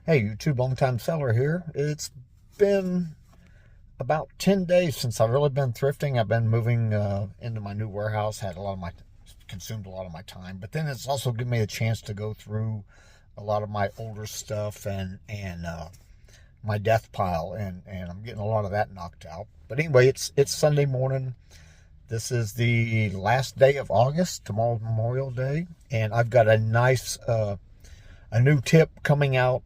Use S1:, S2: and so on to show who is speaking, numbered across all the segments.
S1: Hey, YouTube, long time seller here. It's been about 10 days since I've really been thrifting. I've been moving into my new warehouse, consumed a lot of my time, but then it's also given me a chance to go through a lot of my older stuff and my death pile, and I'm getting a lot of that knocked out. But anyway, it's Sunday morning. This is the last day of August. Tomorrow's Memorial Day, and I've got a new tip coming out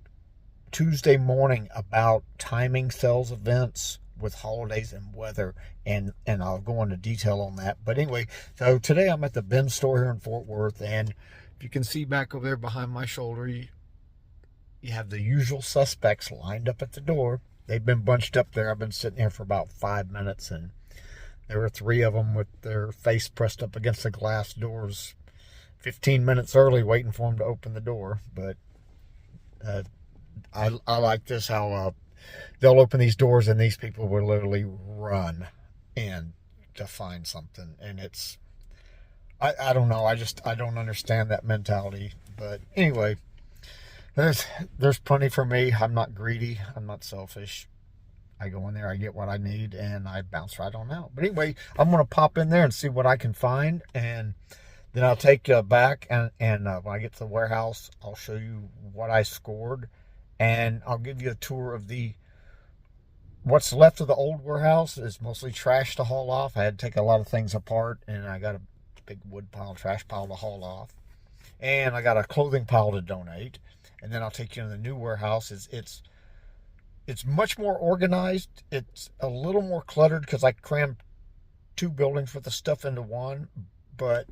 S1: Tuesday morning about timing sales events with holidays and weather, and I'll go into detail on that. But anyway, so today I'm at the bin store here in Fort Worth, and if you can see back over there behind my shoulder, you have the usual suspects lined up at the door. They've been bunched up there. I've been sitting here for about 5 minutes, and there were three of them with their face pressed up against the glass doors 15 minutes early, waiting for them to open the door. But uh, I like this how they'll open these doors and these people will literally run in to find something, and I don't know, I don't understand that mentality. But anyway, there's plenty for me. I'm not greedy, I'm not selfish. I go in there, I get what I need, and I bounce right on out. But anyway, I'm going to pop in there and see what I can find, and then I'll take you back, and when I get to the warehouse, I'll show you what I scored, and I'll give you a tour of what's left of the old warehouse. Is mostly trash to haul off. I had to take a lot of things apart, and I got a big wood pile, trash pile to haul off, and I got a clothing pile to donate. And then I'll take you to the new warehouse. It's much more organized. It's a little more cluttered because I crammed two buildings with the stuff into one, but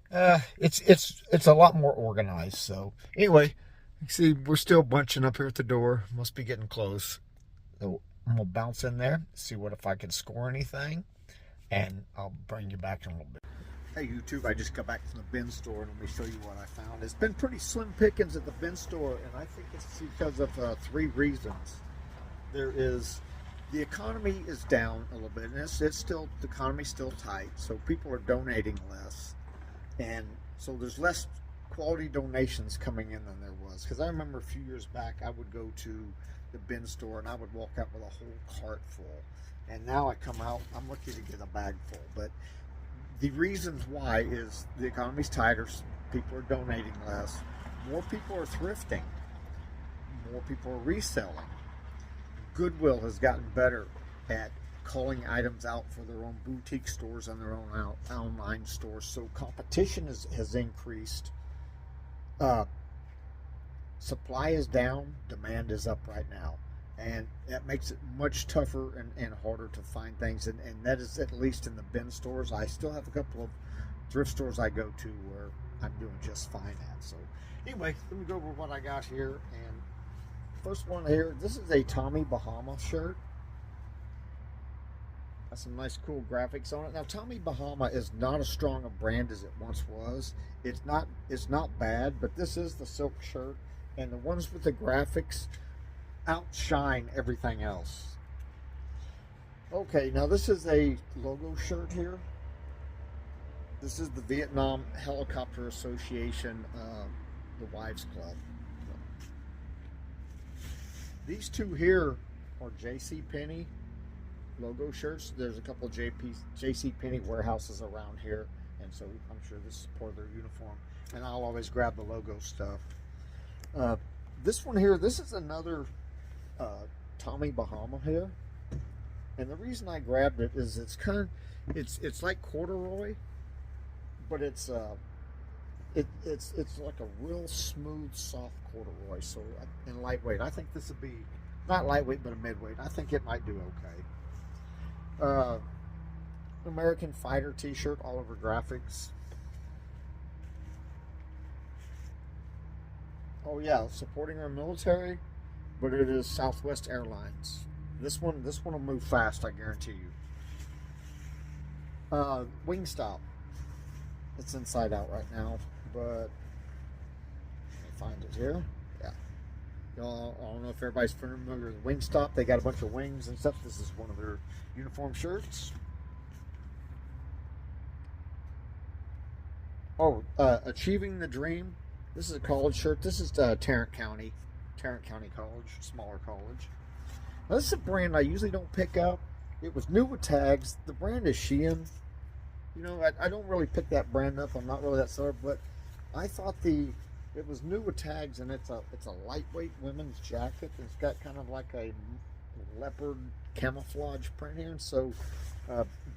S1: it's a lot more organized. So anyway, you see we're still bunching up here at the door. Must be getting close. So I'm gonna bounce in there, see what if I can score anything, and I'll bring you back in a little bit. Hey YouTube, I just got back from the bin store, and let me show you what I found. It's been pretty slim pickings at the bin store, and I think it's because of three reasons. The economy is down a little bit, and the economy's still tight, so people are donating less, and so there's less quality donations coming in than there was. Because I remember a few years back, I would go to the bin store and I would walk out with a whole cart full, and now I come out, I'm lucky to get a bag full. But the reasons why is the economy's tighter, people are donating less, more people are thrifting, more people are reselling. Goodwill has gotten better at calling items out for their own boutique stores and their own online stores, so competition has increased. Supply is down, demand is up right now, and that makes it much tougher and harder to find things, and that is at least in the bin stores. I still have a couple of thrift stores I go to where I'm doing just fine at. So anyway, let me go over what I got here. And first one here, this is a Tommy Bahama shirt. Got some nice cool graphics on it. Now Tommy Bahama is not as strong a brand as it once was. It's not bad, but this is the silk shirt, and the ones with the graphics outshine everything else. Okay, now this is a logo shirt here. This is the Vietnam Helicopter Association, the Wives Club. These two here are JCPenney logo shirts. There's a couple of JCPenney warehouses around here, and so I'm sure this is part of their uniform. And I'll always grab the logo stuff. This one here, this is another Tommy Bahama here, and the reason I grabbed it is it's like corduroy, but it's like a real smooth, soft corduroy. So and lightweight. I think this would be not lightweight, but a midweight. I think it might do okay. American Fighter T-shirt, Oliver Graphics. Oh yeah, supporting our military, but it is Southwest Airlines. This one will move fast, I guarantee you. Wingstop. It's inside out right now, but let me find it here. Yeah. Y'all, I don't know if everybody's familiar with Wingstop. They got a bunch of wings and stuff. This is one of their uniform shirts. Oh, Achieving the Dream. This is a college shirt. This is Tarrant County Tarrant County College, smaller college. Now, this is a brand I usually don't pick up. It was new with tags. The brand is Shein. You know, I don't really pick that brand up. I'm not really that sort, but I thought it was new with tags, and it's a lightweight women's jacket. It's got kind of like a leopard camouflage print here. So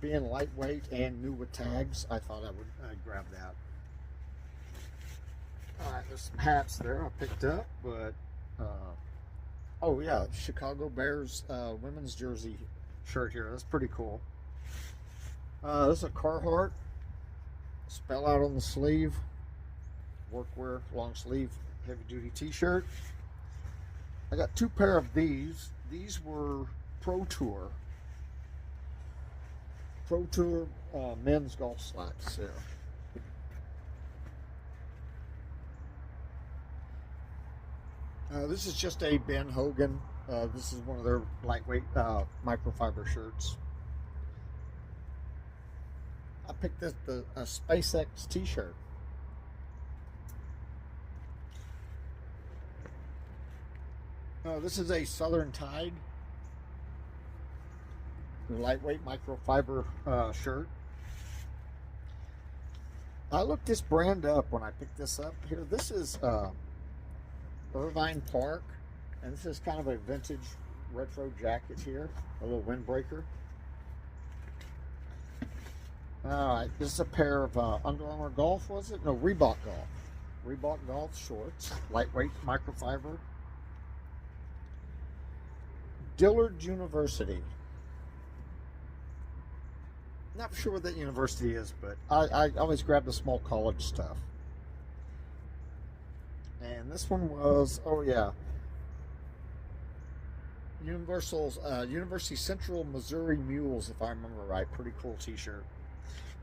S1: being lightweight and new with tags, I thought I'd grab that. All right, there's some hats there I picked up, but oh yeah, Chicago Bears women's jersey shirt here. That's pretty cool. This is a Carhartt, spell out on the sleeve, workwear, long sleeve, heavy duty t-shirt. I got two pair of these. These were Pro Tour men's golf slacks there. This is just a Ben Hogan. This is one of their lightweight microfiber shirts. I picked this a SpaceX t-shirt. This is a Southern Tide lightweight microfiber shirt. I looked this brand up when I picked this up here. This is Irvine Park, and this is kind of a vintage retro jacket here, a little windbreaker. Alright, this is a pair of Under Armour Golf, was it? No, Reebok Golf. Reebok Golf shorts, lightweight microfiber. Dillard University. Not sure what that university is, but I always grab the small college stuff. And this one was, oh yeah, University Central Missouri Mules, if I remember right. Pretty cool t-shirt.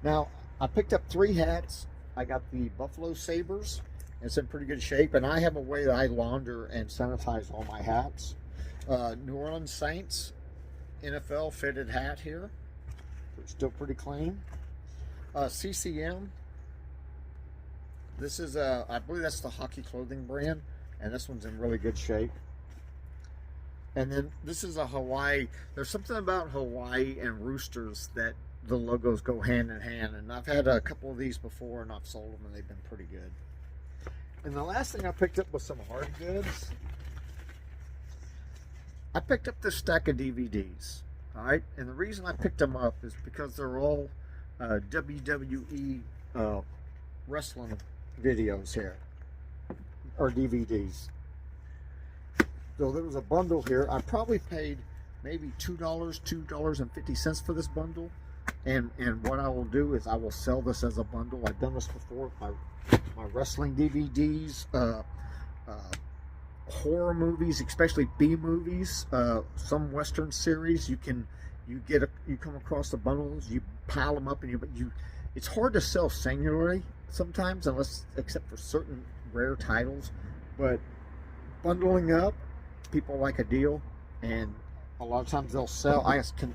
S1: Now, I picked up 3 hats. I got the Buffalo Sabres. It's in pretty good shape, and I have a way that I launder and sanitize all my hats. New Orleans Saints NFL fitted hat here. It's still pretty clean. CCM. This is I believe that's the hockey clothing brand, and this one's in really good shape. And then this is a Hawaii. There's something about Hawaii and roosters that the logos go hand in hand, and I've had a couple of these before, and I've sold them, and they've been pretty good. And the last thing I picked up was some hard goods. I picked up this stack of DVDs. All right, and the reason I picked them up is because they're all WWE wrestling videos here, or DVDs. So there was a bundle here. I probably paid maybe $2.50 for this bundle, and what I will do is I will sell this as a bundle. I've done this before with my wrestling DVDs, horror movies, especially B movies, some Western series. You come across the bundles, you pile them up, and it's hard to sell singularly sometimes, except for certain rare titles. But bundling up, people like a deal, and a lot of times they'll sell.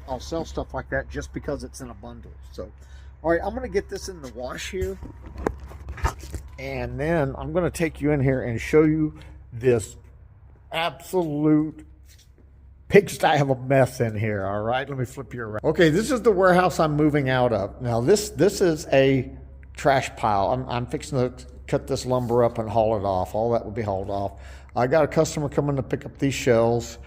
S1: I'll sell stuff like that just because it's in a bundle. So, all right, I'm going to get this in the wash here, and then I'm going to take you in here and show you this absolute pigsty of a mess in here. All right, let me flip you around. Okay, this is the warehouse I'm moving out of. Now this is a trash pile. I'm fixing to cut this lumber up and haul it off. All that will be hauled off. I got a customer coming to pick up these shelves.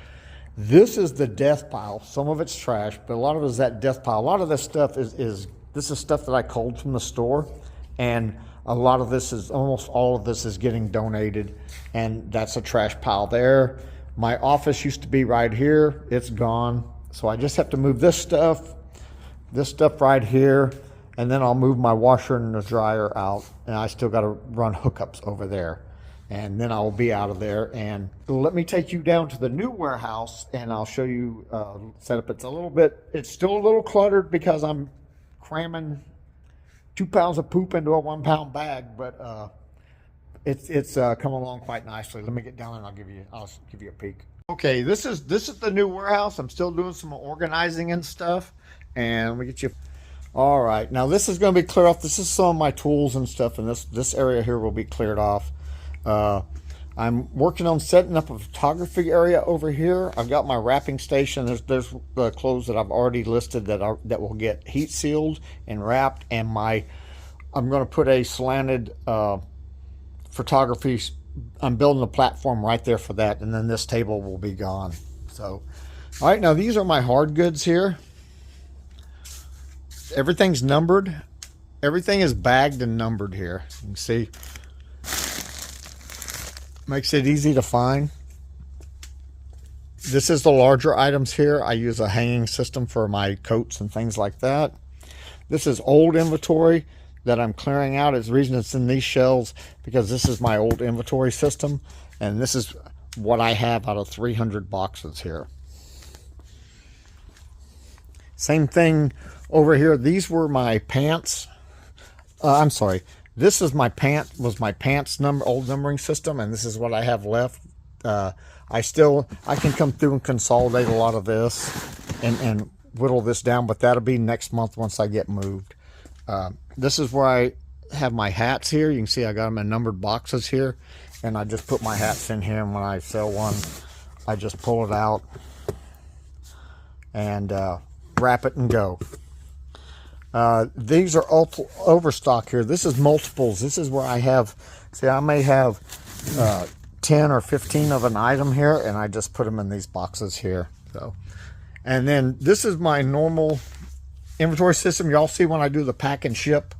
S1: This is the death pile. Some of it's trash, but a lot of it is that death pile. A lot of this stuff is stuff that I culled from the store, and a lot of this almost all of this is getting donated, and that's a trash pile there. My office used to be right here. It's gone. So I just have to move this stuff right here, and then I'll move my washer and the dryer out, and I still got to run hookups over there. And then I'll be out of there. And let me take you down to the new warehouse, and I'll show you setup. It's still a little cluttered because I'm cramming 2 pounds of poop into a 1 pound bag, but it's come along quite nicely. Let me get down and I'll give you a peek. Okay, this is the new warehouse. I'm still doing some organizing and stuff, and let me get you. All right, now this is going to be cleared off. This is some of my tools and stuff, and this area here will be cleared off. I I'm working on setting up a photography area over here. I've got my wrapping station. There's the clothes that I've already listed that will get heat sealed and wrapped, and I'm going to put a slanted photography. I'm building a platform right there for that, and then this table will be gone. So, all right, now these are my hard goods here. Everything's numbered. Everything is bagged and numbered here. You can see. Makes it easy to find. This is the larger items here. I use a hanging system for my coats and things like that. This is old inventory that I'm clearing out. The reason it's in these shelves because this is my old inventory system, and this is what I have out of 300 boxes here. Same thing over here. These were my pants. I'm sorry. This is my pants old numbering system, and this is what I have left. I can come through and consolidate a lot of this and whittle this down, but that'll be next month once I get moved. This is where I have my hats here. You can see I got them in numbered boxes here, and I just put my hats in here, and when I sell one, I just pull it out and wrap it and go. These are overstock here. This is multiples. This is where I have, see, I may have 10 or 15 of an item here, and I just put them in these boxes here. So, and then this is my normal inventory system. Y'all see when I do the pack and ship,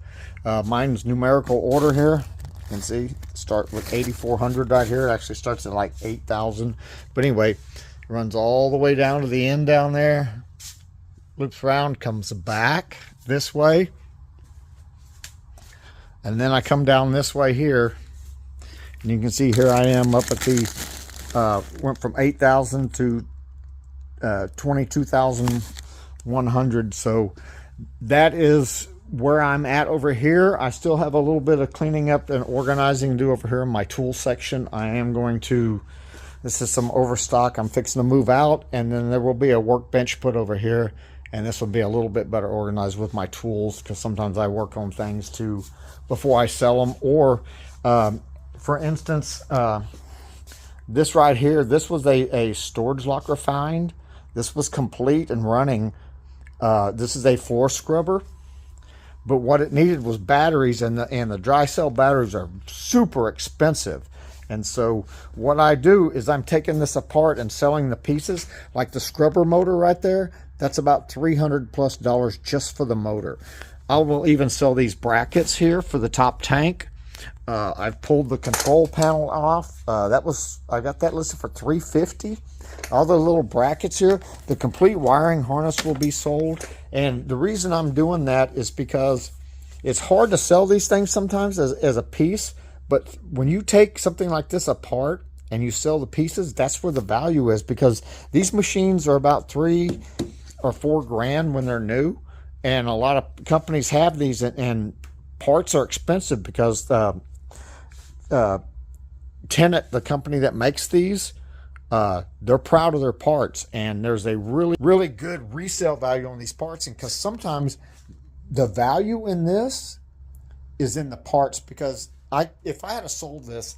S1: mine's numerical order here. You can see, start with 8,400 right here. It actually starts at like 8,000. But anyway, it runs all the way down to the end down there. Loops around, comes back this way, and then I come down this way here, and you can see here I am up at the went from 8,000 to 22,100. So that is where I'm at over here. I still have a little bit of cleaning up and organizing to do over here in my tool section. I am going to, this is some overstock I'm fixing to move out, and then there will be a workbench put over here. And this will be a little bit better organized with my tools, because sometimes I work on things too before I sell them. Or, for instance, this right here, this was a storage locker find. This was complete and running. This is a floor scrubber. But what it needed was batteries, and the dry cell batteries are super expensive. And so what I do is I'm taking this apart and selling the pieces, like the scrubber motor right there. That's about $300+ just for the motor. I will even sell these brackets here for the top tank. I've pulled the control panel off. I got that listed for $350. All the little brackets here, the complete wiring harness will be sold. And the reason I'm doing that is because it's hard to sell these things sometimes as a piece. But when you take something like this apart and you sell the pieces, that's where the value is, because these machines are about $3 or $4 grand when they're new. And a lot of companies have these, and parts are expensive because Tenet, the company that makes these, they're proud of their parts, and there's a really good resale value on these parts. And because sometimes the value in this is in the parts, because if I had sold this,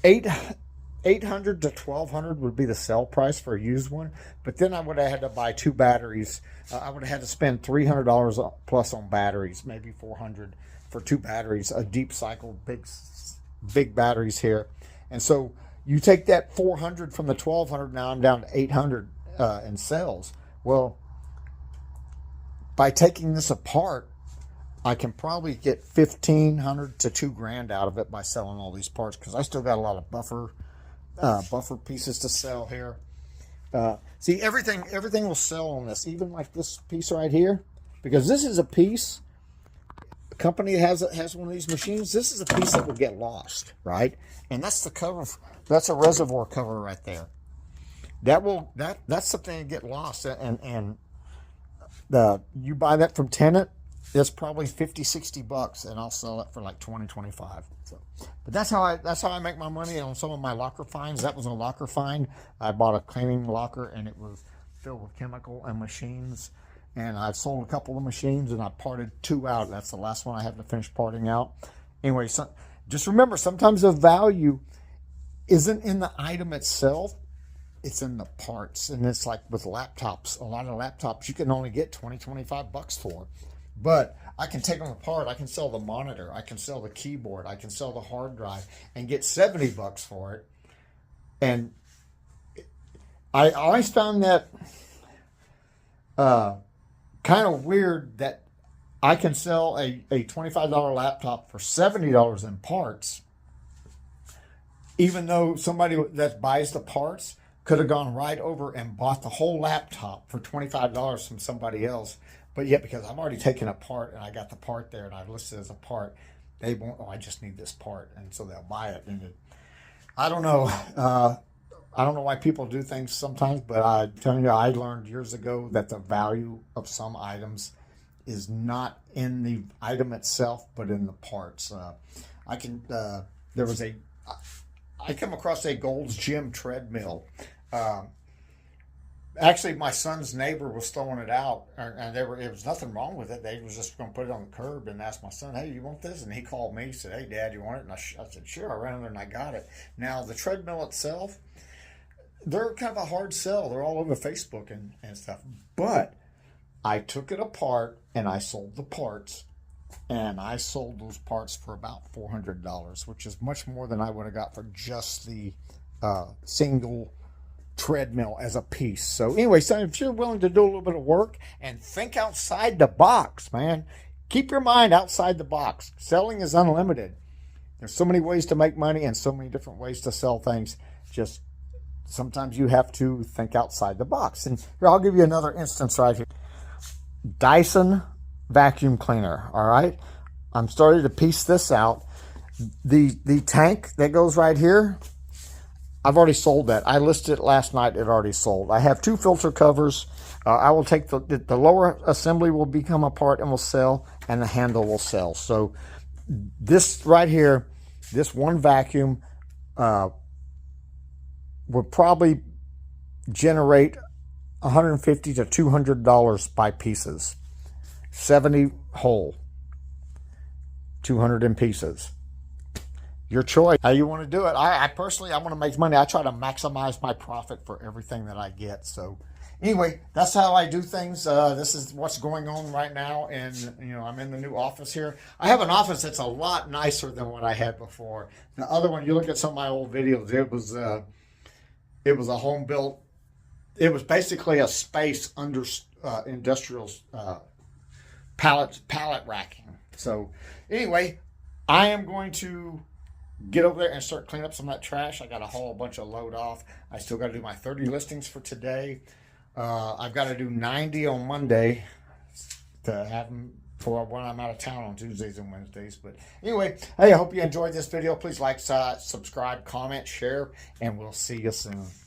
S1: $800 to $1,200 would be the sell price for a used one, but then I would have had to buy 2 batteries. I would have had to spend $300 plus on batteries, maybe $400 for 2 batteries, a deep cycle, big batteries here. And so you take that $400 from the $1,200, now I'm down to $800 in sales. Well, by taking this apart, I can probably get $1,500 to $2 grand out of it by selling all these parts, because I still got a lot of buffer pieces to sell here. See, everything will sell on this, even like this piece right here, because this is a piece. A company that has one of these machines, this is a piece that will get lost, right? And that's the cover. That's a reservoir cover right there. That's something that get lost, and you buy that from Tenet. It's probably $50-$60, and I'll sell it for like $20-$25. So, but that's how I make my money on some of my locker finds. That was a locker find. I bought a cleaning locker, and it was filled with chemical and machines. And I've sold a couple of machines, and I parted 2 out. That's the last one I have to finish parting out. Anyway, so just remember, sometimes the value isn't in the item itself, it's in the parts. And it's like with laptops, a lot of laptops you can only get 20, 25 bucks for. But I can take them apart. I can sell the monitor. I can sell the keyboard. I can sell the hard drive and get 70 bucks for it. And I always found that kind of weird that I can sell a $25 laptop for $70 in parts, even though somebody that buys the parts could have gone right over and bought the whole laptop for $25 from somebody else. But yet, because I've already taken a part and I got the part there and I've listed it as a part, they won't, oh, I just need this part. And so they'll buy it. And I don't know. I don't know why people do things sometimes, but I'm telling you, I learned years ago that the value of some items is not in the item itself, but in the parts. I come across a Gold's Gym treadmill. Actually, my son's neighbor was throwing it out, and there was nothing wrong with it. They was just going to put it on the curb and ask my son, "Hey, you want this?" And he called me, said, "Hey, Dad, you want it?" And I said, "Sure." I ran in there and I got it. Now, the treadmill itself, they're kind of a hard sell. They're all over Facebook and stuff. But I took it apart and I sold the parts, and I sold those parts for about $400, which is much more than I would have got for just the single treadmill as a piece. So anyway, so if you're willing to do a little bit of work and think outside the box, man, keep your mind outside the box. Selling is unlimited. There's so many ways to make money and so many different ways to sell things. Just sometimes you have to think outside the box. And here, I'll give you another instance right here. Dyson vacuum cleaner. All right, I'm starting to piece this out. The tank that goes right here, I've already sold that. I listed it last night. It already sold. I have 2 filter covers. I will take the lower assembly will become a part and will sell, and the handle will sell. So this right here, this one vacuum will probably generate $150 to $200 by pieces. 70 whole, 200 in pieces. Your choice, how you want to do it. I personally, I want to make money. I try to maximize my profit for everything that I get. So anyway, that's how I do things. This is what's going on right now. And, I'm in the new office here. I have an office that's a lot nicer than what I had before. The other one, you look at some of my old videos, it was a home built, it was basically a space under industrial pallet racking. So anyway, I am going to get over there and start cleaning up some of that trash. I got to haul a bunch of load off. I still got to do my 30 listings for today. I've got to do 90 on Monday to have them for when I'm out of town on Tuesdays and Wednesdays. But anyway, hey, I hope you enjoyed this video. Please like, subscribe, comment, share, and we'll see you soon.